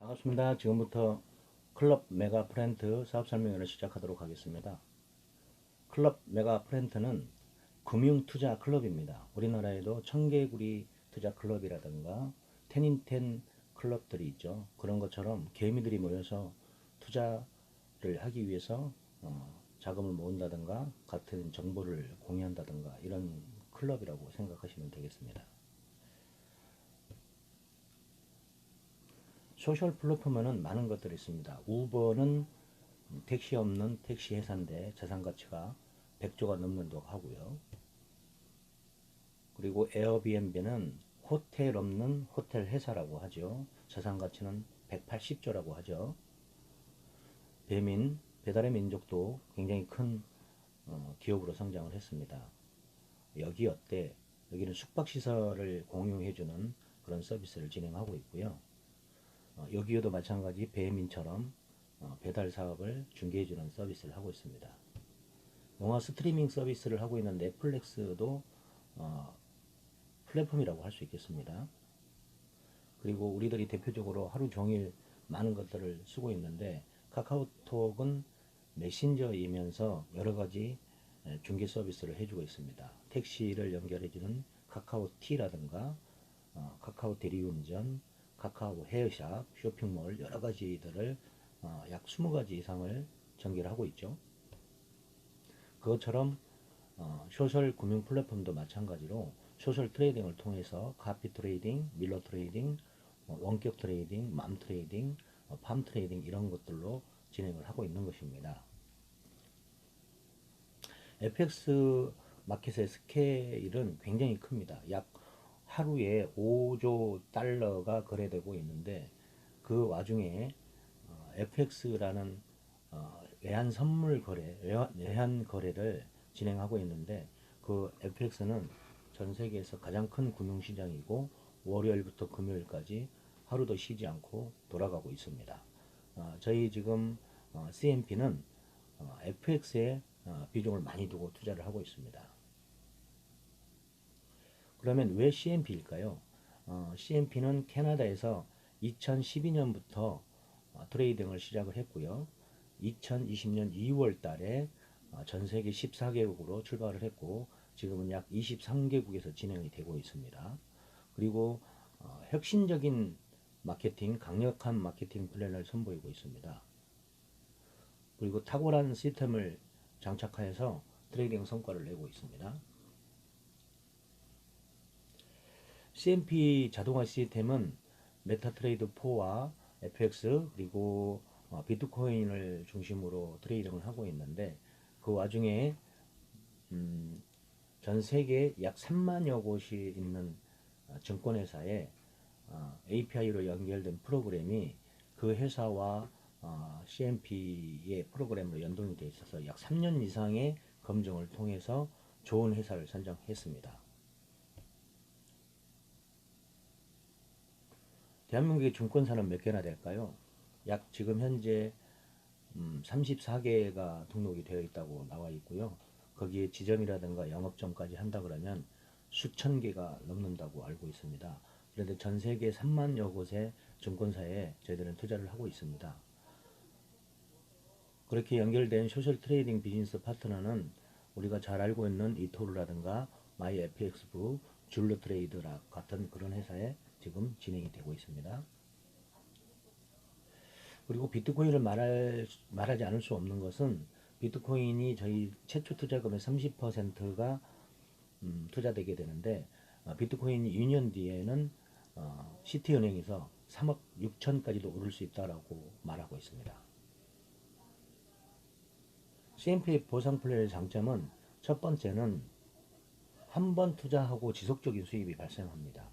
반갑습니다. 지금부터 클럽 메가 프렌트 사업 설명회를 시작하도록 하겠습니다. 클럽 메가 프렌트는 금융 투자 클럽입니다. 우리나라에도 청개구리 투자 클럽이라든가 텐인텐 클럽들이 있죠. 그런 것처럼 개미들이 모여서 투자를 하기 위해서 자금을 모은다든가 같은 정보를 공유한다든가 이런 클럽이라고 생각하시면 되겠습니다. 소셜 플랫폼에는 많은 것들이 있습니다. 우버는 택시 없는 택시 회사인데 자산 가치가 100조가 넘는다고 하고요. 그리고 에어비앤비는 호텔 없는 호텔 회사라고 하죠. 자산 가치는 180조라고 하죠. 배민, 배달의 민족도 굉장히 큰 기업으로 성장을 했습니다. 여기 어때? 여기는 숙박시설을 공유해주는 그런 서비스를 진행하고 있고요. 여기에도 마찬가지 배민처럼 배달 사업을 중개해주는 서비스를 하고 있습니다. 영화 스트리밍 서비스를 하고 있는 넷플릭스도 플랫폼이라고 할 수 있겠습니다. 그리고 우리들이 대표적으로 하루 종일 많은 것들을 쓰고 있는데 카카오톡은 메신저이면서 여러 가지 중개 서비스를 해주고 있습니다. 택시를 연결해주는 카카오티라든가 카카오 대리운전, 카카오 헤어샵, 쇼핑몰 여러 가지들을 약 20가지 이상을 전개를 하고 있죠. 그것처럼 소셜 금융 플랫폼도 마찬가지로 소셜 트레이딩을 통해서 카피 트레이딩, 밀러 트레이딩, 원격 트레이딩, 맘 트레이딩, 팜 트레이딩 이런 것들로 진행을 하고 있는 것입니다. FX 마켓의 스케일은 굉장히 큽니다. 약 하루에 5조 달러가 거래되고 있는데 그 와중에 FX라는 외환 선물 거래, 외환 거래를 진행하고 있는데 그 FX는 전 세계에서 가장 큰 금융시장이고 월요일부터 금요일까지 하루도 쉬지 않고 돌아가고 있습니다. 저희 지금 CMP는 FX에 비중을 많이 두고 투자를 하고 있습니다. 그러면 왜 CMP일까요? CMP는 캐나다에서 2012년부터 트레이딩을 시작을 했고요. 2020년 2월 달에 전 세계 14개국으로 출발을 했고 지금은 약 23개국에서 진행이 되고 있습니다. 그리고 혁신적인 마케팅, 강력한 마케팅 플랜을 선보이고 있습니다. 그리고 탁월한 시스템을 장착하여서 트레이딩 성과를 내고 있습니다. CMP 자동화 시스템은 메타트레이드 4와 FX 그리고 비트코인을 중심으로 트레이딩을 하고 있는데 그 와중에 전 세계 약 3만여 곳이 있는 증권회사에 API로 연결된 프로그램이 그 회사와 CMP의 프로그램으로 연동이 되어 있어서 약 3년 이상의 검증을 통해서 좋은 회사를 선정했습니다. 대한민국의 증권사는 몇 개나 될까요? 약 지금 현재 34개가 등록이 되어 있다고 나와 있고요. 거기에 지점이라든가 영업점까지 한다 그러면 수천 개가 넘는다고 알고 있습니다. 그런데 전 세계 3만여 곳의 증권사에 저희들은 투자를 하고 있습니다. 그렇게 연결된 소셜 트레이딩 비즈니스 파트너는 우리가 잘 알고 있는 이토르라든가 마이FX부, 줄로 트레이드라 같은 그런 회사에 지금 진행이 되고 있습니다. 그리고 비트코인을 말하지 않을 수 없는 것은 비트코인이 저희 최초 투자금의 30%가 투자되게 되는데 비트코인 2년 뒤에는 시티은행에서 3억 6천까지도 오를 수 있다라고 말하고 있습니다. CMP 보상 플랜의 장점은 첫 번째는 한 번 투자하고 지속적인 수입이 발생합니다.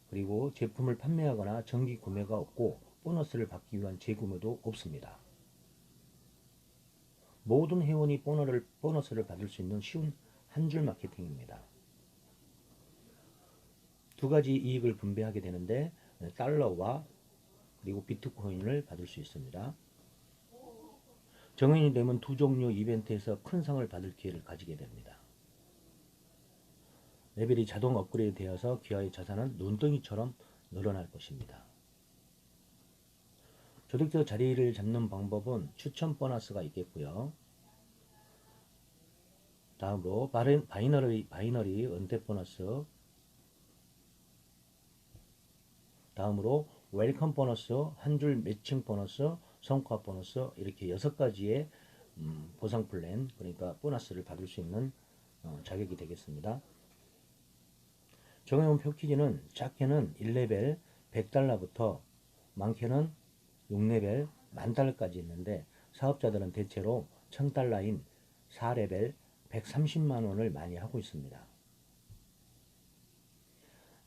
그리고 제품을 판매하거나 정기 구매가 없고 보너스를 받기 위한 재구매도 없습니다. 모든 회원이 보너스를 받을 수 있는 쉬운 한 줄 마케팅입니다. 두 가지 이익을 분배하게 되는데 달러와 그리고 비트코인을 받을 수 있습니다. 정인이 되면 두 종류 이벤트에서 큰 상을 받을 기회를 가지게 됩니다. 레벨이 자동 업그레이드 되어서 기아의 자산은 눈덩이처럼 늘어날 것입니다. 조직도 자리를 잡는 방법은 추천 보너스가 있겠고요. 다음으로 바이너리 은퇴 보너스, 다음으로 웰컴 보너스, 한 줄 매칭 보너스, 성과 보너스, 이렇게 6가지의 보상 플랜, 그러니까 보너스를 받을 수 있는 자격이 되겠습니다. 적용해본 패키지는 작게는 1레벨 100달러부터 많게는 6레벨 10,000달러까지 있는데, 사업자들은 대체로 1000달러인 4레벨 130만 원을 많이 하고 있습니다.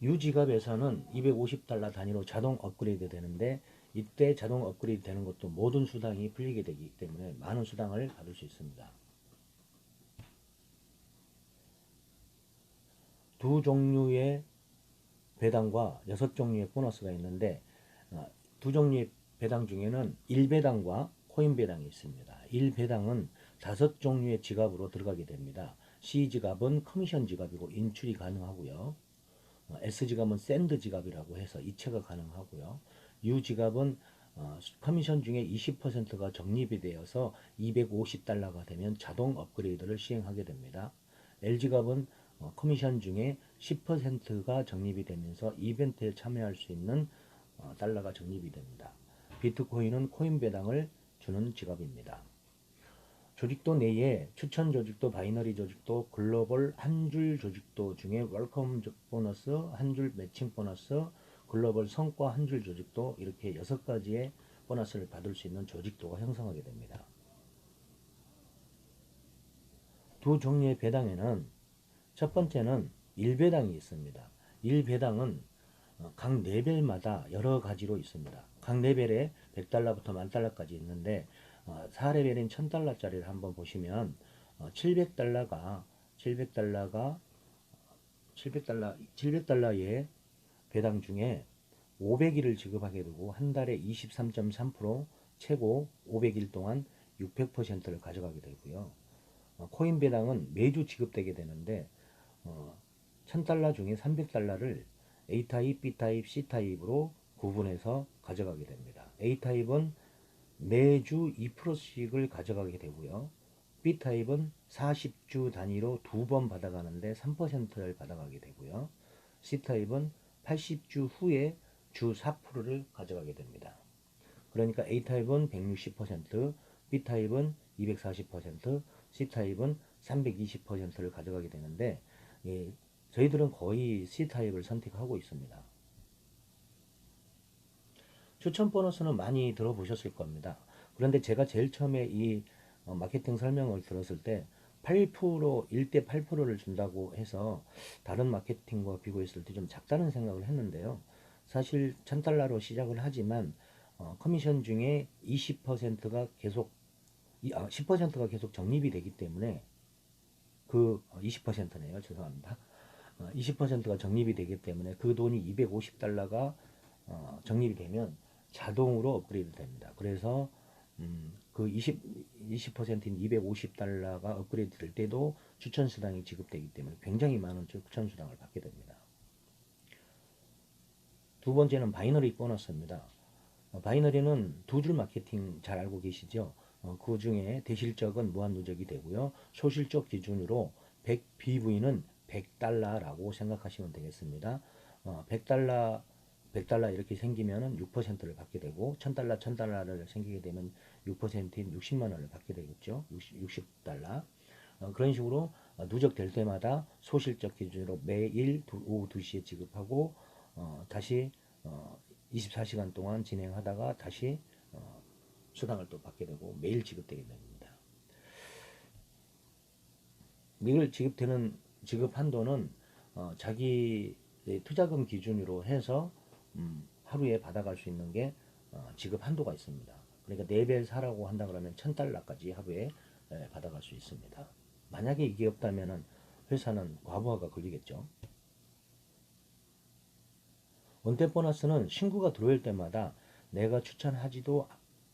유지갑에서는 250달러 단위로 자동 업그레이드 되는데, 이때 자동 업그레이드 되는 것도 모든 수당이 풀리게 되기 때문에 많은 수당을 받을 수 있습니다. 두 종류의 배당과 6종류의 보너스가 있는데, 두 종류의 배당 중에는 1배당과 코인 배당이 있습니다. 1배당은 5종류의 지갑으로 들어가게 됩니다. C지갑은 커미션 지갑이고 인출이 가능하고요. S지갑은 샌드 지갑이라고 해서 이체가 가능하고요. U지갑은 커미션 중에 20%가 적립이 되어서 250달러가 되면 자동 업그레이드를 시행하게 됩니다. L지갑은 커미션 중에 10%가 적립이 되면서 이벤트에 참여할 수 있는 달러가 적립이 됩니다. 비트코인은 코인 배당을 주는 지갑입니다. 조직도 내에 추천 조직도, 바이너리 조직도, 글로벌 한 줄 조직도 중에 웰컴 보너스, 한 줄 매칭 보너스, 글로벌 성과 한 줄 조직도, 이렇게 6가지의 보너스를 받을 수 있는 조직도가 형성하게 됩니다. 두 종류의 배당에는 첫 번째는 1배당이 있습니다. 1배당은 각 레벨마다 여러 가지로 있습니다. 각 레벨에 100달러부터 10,000달러까지 있는데, 4레벨인 1000달러짜리를 한번 보시면 700달러의 배당 중에 500일을 지급하게 되고 한 달에 23.3%, 최고 500일 동안 600%를 가져가게 되고요. 코인 배당은 매주 지급되게 되는데 1000달러 중에 300달러를 A타입, B타입, C타입으로 구분해서 가져가게 됩니다. A타입은 매주 2%씩을 가져가게 되고요. B타입은 40주 단위로 2번 받아가는데 3%를 받아가게 되고요. C타입은 80주 후에 주 4%를 가져가게 됩니다. 그러니까 A타입은 160%, B타입은 240%, C타입은 320%를 가져가게 되는데, 저희들은 거의 C타입을 선택하고 있습니다. 추천 보너스는 많이 들어보셨을 겁니다. 그런데 제가 제일 처음에 이 마케팅 설명을 들었을 때 8%, 1대 8%를 준다고 해서 다른 마케팅과 비교했을 때 좀 작다는 생각을 했는데요. 사실 1000달러로 시작을 하지만 커미션 중에 20%가 계속 10%가 계속 적립이 되기 때문에, 그 20%네요. 죄송합니다. 20%가 적립이 되기 때문에 그 돈이 250달러가 적립이 되면 자동으로 업그레이드 됩니다. 그래서 그 20%인 250달러가 업그레이드 될 때도 추천 수당이 지급되기 때문에 굉장히 많은 추천 수당을 받게 됩니다. 두 번째는 바이너리 보너스입니다. 바이너리는 두 줄 마케팅 잘 알고 계시죠? 그 중에 대실적은 무한 누적이 되고요. 소실적 기준으로 100BV는 100달러라고 생각하시면 되겠습니다. 100달러 이렇게 생기면은 6%를 받게 되고, 1000달러, 1000달러를 생기게 되면 6%인 60만 원을 받게 되겠죠. 60달러. 그런 식으로 누적될 때마다 소실적 기준으로 매일 오후 2시에 지급하고, 다시 24시간 동안 진행하다가 다시 수당을 또 받게 되고 매일 지급되게 됩니다. 매일 지급 한도는 자기 투자금 기준으로 해서 하루에 받아갈 수 있는 게 지급 한도가 있습니다. 그러니까 4배 사라고 한다 그러면 1000달러까지 하루에 받아갈 수 있습니다. 만약에 이게 없다면 회사는 과부하가 걸리겠죠. 원대 보너스는 신고가 들어올 때마다 내가 추천하지도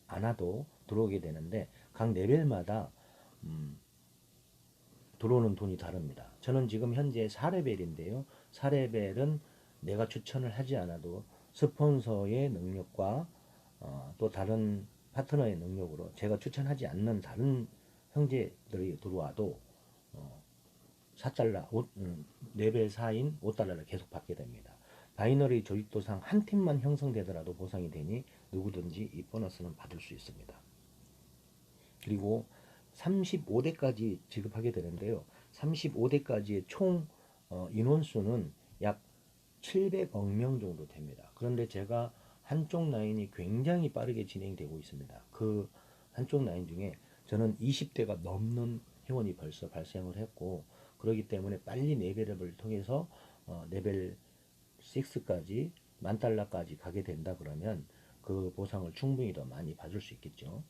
않아도 들어오게 되는데, 각 레벨마다 들어오는 돈이 다릅니다. 저는 지금 현재 4레벨인데요. 4레벨은 내가 추천을 하지 않아도 스폰서의 능력과 또 다른 파트너의 능력으로 제가 추천하지 않는 다른 형제들이 들어와도 4달러, 4배 4인 5달러를 계속 받게 됩니다. 바이너리 조직도상 한 팀만 형성되더라도 보상이 되니 누구든지 이 보너스는 받을 수 있습니다. 그리고 35대까지 지급하게 되는데요. 35대까지의 총 인원수는 약 700억 명 정도 됩니다. 그런데 제가 한쪽 라인이 굉장히 빠르게 진행되고 있습니다. 그 한쪽 라인 중에 저는 20대가 넘는 회원이 벌써 발생을 했고, 그렇기 때문에 빨리 레벨업을 통해서 레벨 6까지 10,000달러까지 가게 된다 그러면 그 보상을 충분히 더 많이 받을 수 있겠죠.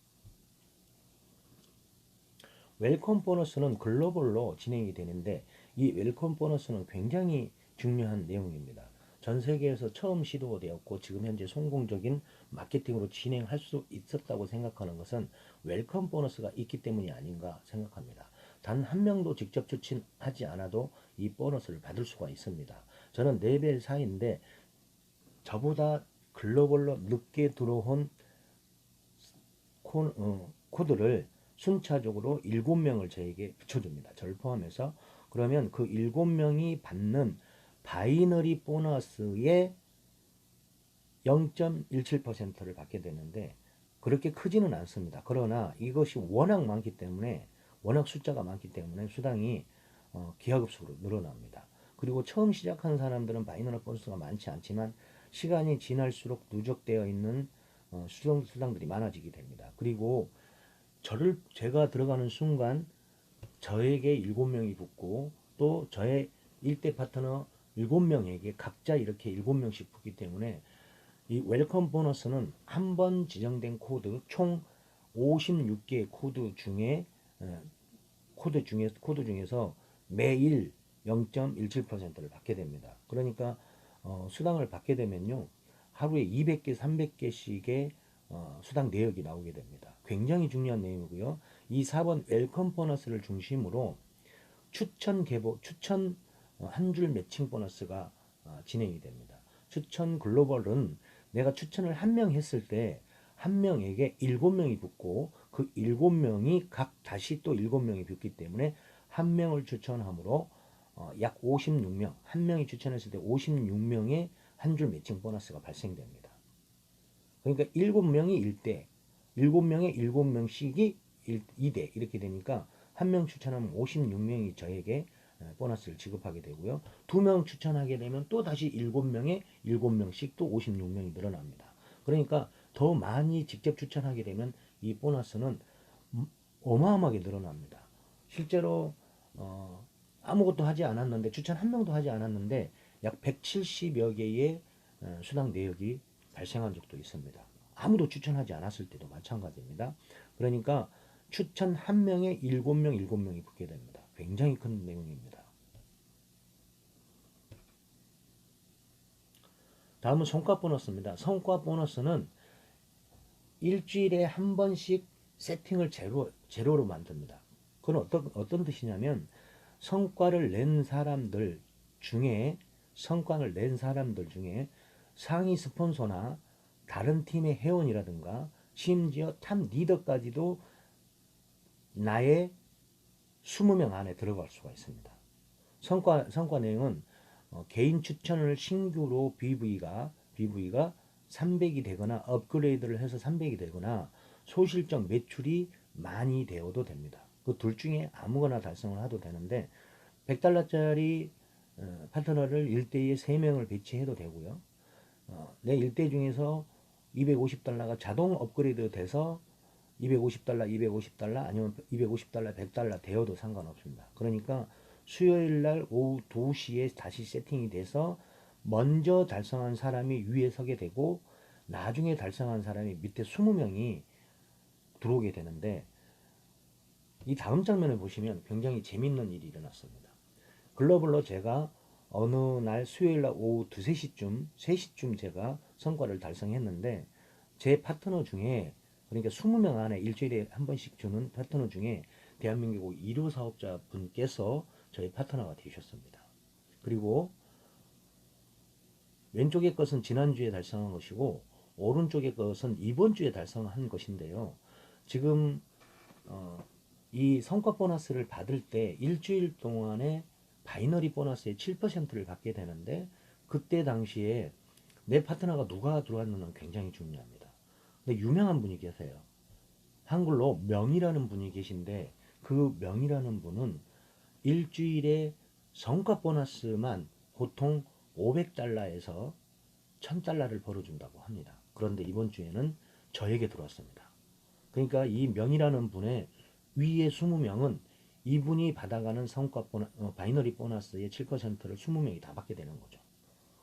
웰컴 보너스는 글로벌로 진행이 되는데, 이 웰컴 보너스는 굉장히 중요한 내용입니다. 전 세계에서 처음 시도되었고 지금 현재 성공적인 마케팅으로 진행할 수 있었다고 생각하는 것은 웰컴 보너스가 있기 때문이 아닌가 생각합니다. 단 한 명도 직접 추천하지 않아도 이 보너스를 받을 수가 있습니다. 저는 레벨 4인데 저보다 글로벌로 늦게 들어온 코드를 순차적으로 7명을 저에게 붙여줍니다. 저를 포함해서. 그러면 그 7명이 받는 바이너리 보너스의 0.17%를 받게 되는데 그렇게 크지는 않습니다. 그러나 이것이 워낙 많기 때문에, 워낙 숫자가 많기 때문에 수당이 기하급수로 늘어납니다. 그리고 처음 시작하는 사람들은 바이너리 보너스가 많지 않지만 시간이 지날수록 누적되어 있는 수당들이 많아지게 됩니다. 그리고 제가 들어가는 순간 저에게 7명이 붙고 또 저의 일대 파트너 7명에게 각자 이렇게 7명씩 붙기 때문에 이 웰컴 보너스는 한 번 지정된 총 56개의 코드 중에서 매일 0.17%를 받게 됩니다. 그러니까 수당을 받게 되면요, 하루에 200개, 300개씩의 수당 내역이 나오게 됩니다. 굉장히 중요한 내용이고요. 이 4번 웰컴 보너스를 중심으로 추천 한 줄 매칭 보너스가 진행이 됩니다. 추천 글로벌은 내가 추천을 한 명 했을 때 한 명에게 7명이 붙고 그 7명이 각 다시 또 7명이 붙기 때문에 한 명을 추천함으로 약 56명, 한 명이 추천했을 때 56명의 한 줄 매칭 보너스가 발생됩니다. 그러니까 7명이 1대, 7명에 7명씩이 2대 이렇게 되니까 한 명 추천하면 56명이 저에게 보너스를 지급하게 되고요. 2명 추천하게 되면 또 다시 7명에 7명씩 또 56명이 늘어납니다. 그러니까 더 많이 직접 추천하게 되면 이 보너스는 어마어마하게 늘어납니다. 실제로 아무것도 하지 않았는데, 추천 한 명도 하지 않았는데 약 170여 개의 수당 내역이 발생한 적도 있습니다. 아무도 추천하지 않았을 때도 마찬가지입니다. 그러니까 추천 한 명에 7명, 7명이 붙게 됩니다. 굉장히 큰 내용입니다. 다음은 성과 보너스입니다. 성과 보너스는 일주일에 한 번씩 세팅을 제로로 만듭니다. 그건 어떤 뜻이냐면 성과를 낸 사람들 중에 상위 스폰서나 다른 팀의 회원이라든가 심지어 탑 리더까지도 나의 20명 안에 들어갈 수가 있습니다. 성과 내용은 개인 추천을 신규로 BV가 300이 되거나 업그레이드를 해서 300이 되거나 소실적 매출이 많이 되어도 됩니다. 그 둘 중에 아무거나 달성을 해도 되는데 100달러짜리 파트너를 1대2에 3명을 배치해도 되고요. 내 1대 중에서 250달러가 자동 업그레이드 돼서 250달러, 250달러 아니면 250달러, 100달러 되어도 상관없습니다. 그러니까 수요일 날 오후 2시에 다시 세팅이 돼서 먼저 달성한 사람이 위에 서게 되고 나중에 달성한 사람이 밑에 20명이 들어오게 되는데, 이 다음 장면을 보시면 굉장히 재밌는 일이 일어났습니다. 글로벌로 제가 어느 날 수요일 날 오후 3시쯤 제가 성과를 달성했는데 제 파트너 중에, 그러니까 20명 안에 일주일에 한 번씩 주는 파트너 중에 대한민국 1호 사업자 분께서 저희 파트너가 되셨습니다. 그리고 왼쪽의 것은 지난주에 달성한 것이고 오른쪽의 것은 이번 주에 달성한 것인데요. 지금 이 성과 보너스를 받을 때 일주일 동안에 바이너리 보너스의 7%를 받게 되는데, 그때 당시에 내 파트너가 누가 들어왔느냐는 굉장히 중요합니다. 근데 유명한 분이 계세요. 한글로 명이라는 분이 계신데, 그 명이라는 분은 일주일에 성과 보너스만 보통 500달러에서 1000달러를 벌어준다고 합니다. 그런데 이번 주에는 저에게 들어왔습니다. 그러니까 이 명이라는 분의 위에 20명은 이분이 받아가는 성과 바이너리 보너스의 7%를 20명이 다 받게 되는 거죠.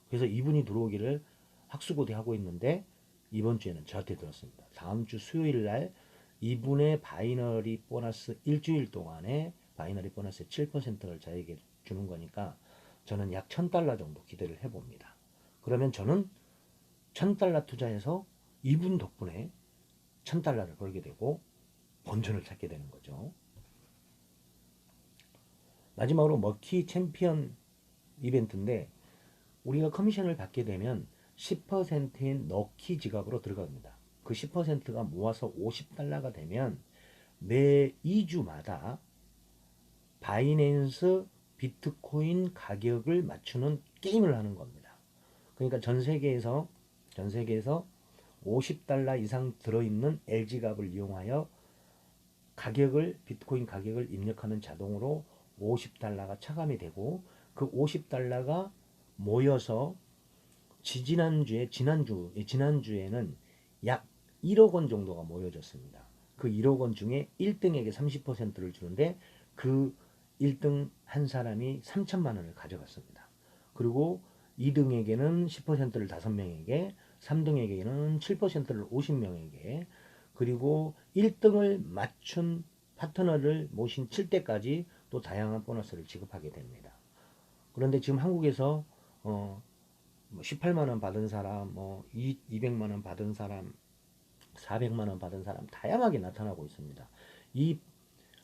그래서 이분이 들어오기를 학수고대 하고 있는데, 이번 주에는 저한테 들었습니다. 다음 주 수요일 날 이분의 바이너리 보너스 일주일 동안에 바이너리 보너스 7%를 저에게 주는 거니까 저는 약 1000달러 정도 기대를 해봅니다. 그러면 저는 1000달러 투자해서 이분 덕분에 1000달러를 벌게 되고 본전을 찾게 되는 거죠. 마지막으로 머키 챔피언 이벤트인데, 우리가 커미션을 받게 되면 10%인 럭키 지갑으로 들어갑니다. 그 10%가 모아서 50달러가 되면 매 2주마다 바이낸스 비트코인 가격을 맞추는 게임을 하는 겁니다. 그러니까 전 세계에서 50달러 이상 들어있는 LG갑을 이용하여 비트코인 가격을 입력하면 자동으로 50달러가 차감이 되고, 그 50달러가 모여서 지난주에는 약 1억 원 정도가 모여졌습니다. 그 1억 원 중에 1등에게 30%를 주는데, 그 1등 한 사람이 3천만 원을 가져갔습니다. 그리고 2등에게는 10%를 5명에게, 3등에게는 7%를 50명에게, 그리고 1등을 맞춘 파트너를 모신 7대까지 또 다양한 보너스를 지급하게 됩니다. 그런데 지금 한국에서 18만 원 받은 사람, 200만 원 받은 사람, 400만 원 받은 사람 다양하게 나타나고 있습니다. 이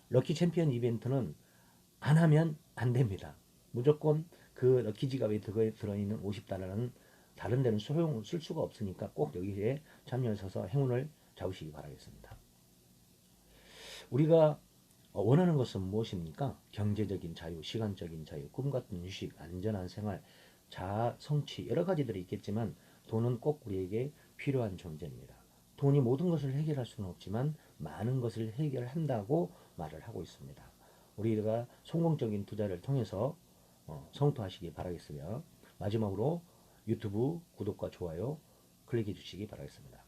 럭키 챔피언 이벤트는 안 하면 안 됩니다. 무조건 그 럭키 지갑에 들어있는 50달러는 다른 데는 소용을 쓸 수가 없으니까 꼭 여기에 참여하셔서 행운을 잡으시기 바라겠습니다. 우리가 원하는 것은 무엇입니까? 경제적인 자유, 시간적인 자유, 꿈같은 휴식, 안전한 생활, 자아 성취, 여러 가지들이 있겠지만 돈은 꼭 우리에게 필요한 존재입니다. 돈이 모든 것을 해결할 수는 없지만 많은 것을 해결한다고 말을 하고 있습니다. 우리가 성공적인 투자를 통해서 성토하시기 바라겠으며, 마지막으로 유튜브 구독과 좋아요 클릭해 주시기 바라겠습니다.